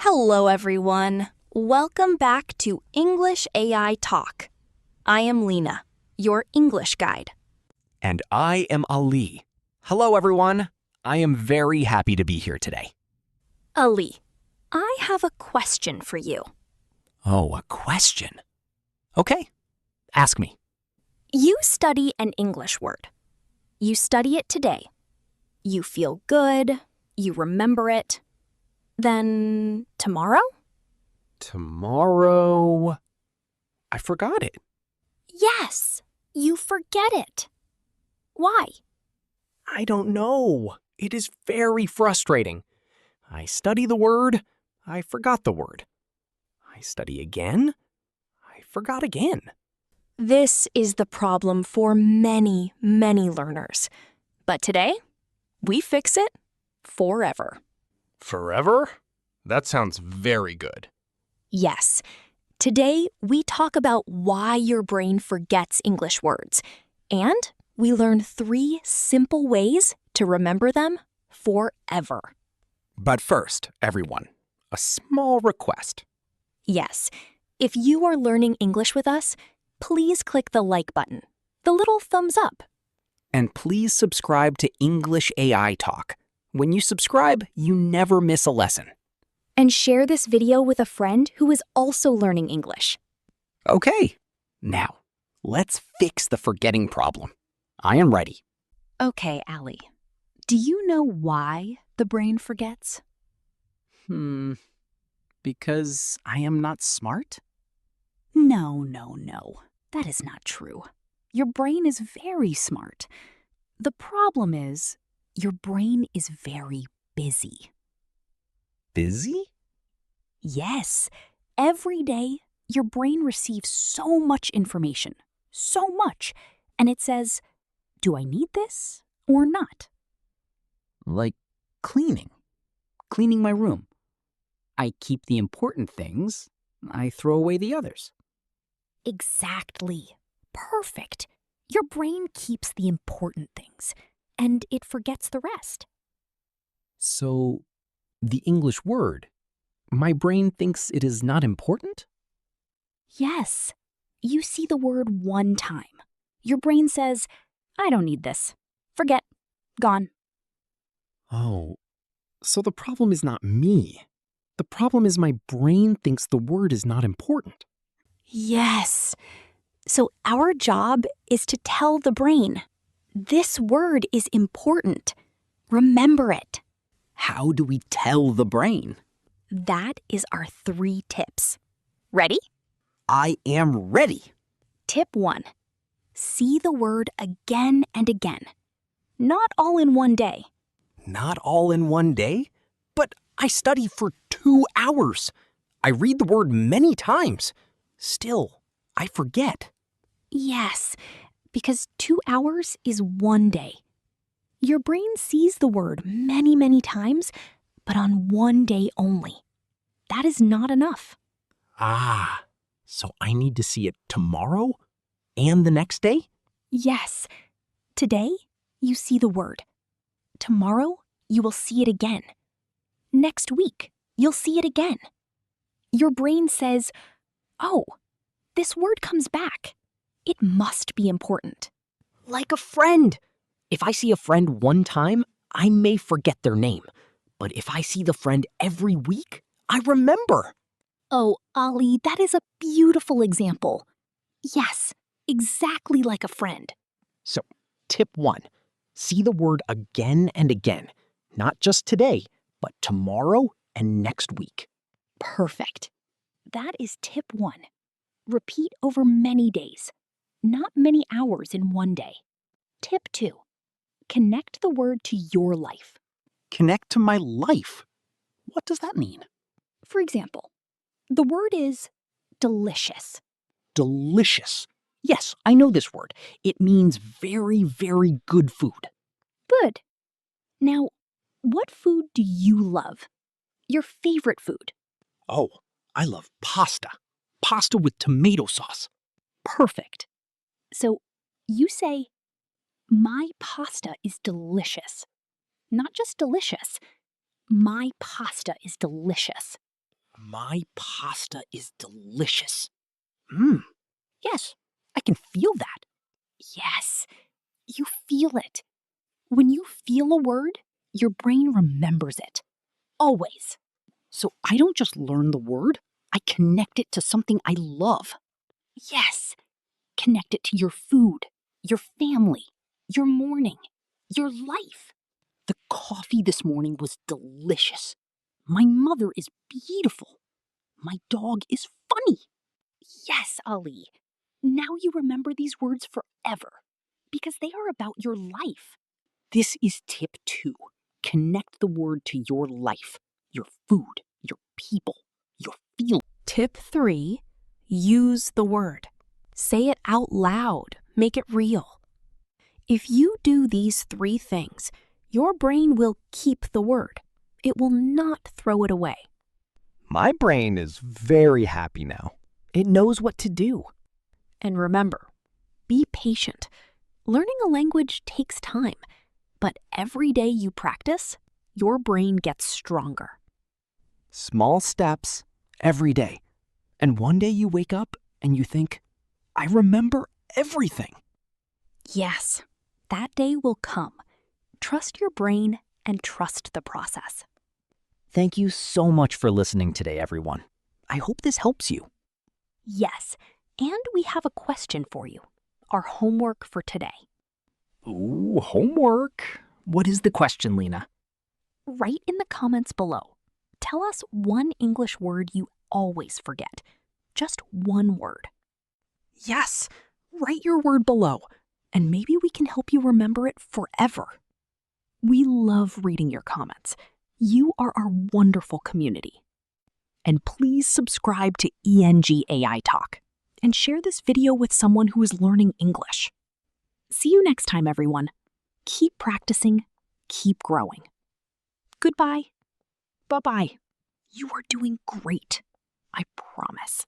Hello, everyone. Welcome back to English AI Talk. I am Lena, your English guide. And I am Ali. Hello, everyone. I am very happy to be here today. Ali, I have a question for you. Oh, a question. Okay, ask me. You study an English word. You study it today. You feel good. You remember it. Then tomorrow? Tomorrow, I forgot it. Yes, you forget it. Why? I don't know. It is very frustrating. I study the word, I forgot the word. I study again, I forgot again. This is the problem for many, many learners. But today, we fix it forever. Forever? That sounds very good. Yes. Today, we talk about why your brain forgets English words, and we learn 3 simple ways to remember them forever. But first, everyone, a small request. Yes, if you are learning English with us, please click the like button, the little thumbs up. And please subscribe to English AI Talk. When you subscribe, you never miss a lesson. And share this video with a friend who is also learning English. Okay, now let's fix the forgetting problem. I am ready. Okay, Ali. Do you know why the brain forgets? Because I am not smart? No. That is not true. Your brain is very smart. The problem is, your brain is very busy. Busy? Yes, every day, your brain receives so much information. So much. And it says, do I need this or not? Like cleaning. Cleaning my room. I keep the important things, I throw away the others. Exactly. Perfect. Your brain keeps the important things, and it forgets the rest. So, the English word, my brain thinks it is not important? Yes. You see the word one time. Your brain says, I don't need this. Forget. Gone. Oh, so the problem is not me. The problem is my brain thinks the word is not important. Yes. So our job is to tell the brain, this word is important. Remember it. How do we tell the brain? That is our 3 tips. Ready? I am ready. Tip 1. See the word again and again. Not all in one day. Not all in one day? But I study for 2 hours. I read the word many times. Still, I forget. Yes, because 2 hours is 1 day. Your brain sees the word many, many times, but on 1 day only. That is not enough. Ah, so I need to see it tomorrow and the next day? Yes. Today, you see the word. Tomorrow, you will see it again. Next week, you'll see it again. Your brain says, oh, this word comes back. It must be important. Like a friend. If I see a friend one time, I may forget their name. But if I see the friend every week, I remember. Oh, Ali, that is a beautiful example. Yes, exactly like a friend. So, tip 1. See the word again and again. Not just today, but tomorrow and next week. Perfect. That is tip 1. Repeat over many days, not many hours in 1 day. Tip 2. Connect the word to your life. Connect to my life. What does that mean? For example, the word is delicious. Delicious. Yes, I know this word. It means very, very good food. Good. Now, what food do you love? Your favorite food? Oh, I love pasta. Pasta with tomato sauce. Perfect. So you say, my pasta is delicious. Not just delicious. My pasta is delicious. My pasta is delicious. Yes, I can feel that. Yes, you feel it. When you feel a word, your brain remembers it. Always. So I don't just learn the word, I connect it to something I love. Yes. Connect it to your food, your family, your morning, your life. The coffee this morning was delicious. My mother is beautiful. My dog is funny. Yes, Ali. Now you remember these words forever because they are about your life. This is tip 2. Connect the word to your life, your food, your people, your feelings. Tip 3, use the word. Say it out loud, make it real. If you do these 3 things, your brain will keep the word. It will not throw it away. My brain is very happy now. It knows what to do. And remember, be patient. Learning a language takes time, but every day you practice, your brain gets stronger. Small steps every day. And one day you wake up and you think, I remember everything. Yes, that day will come. Trust your brain and trust the process. Thank you so much for listening today, everyone. I hope this helps you. Yes, and we have a question for you. Our homework for today. Ooh, homework. What is the question, Lena? Write in the comments below. Tell us one English word you always forget. Just one word. Yes, write your word below, and maybe we can help you remember it forever. We love reading your comments. You are our wonderful community. And please subscribe to Eng AI Talk and share this video with someone who is learning English. See you next time, everyone. Keep practicing, keep growing. Goodbye. Bye-bye. You are doing great. I promise.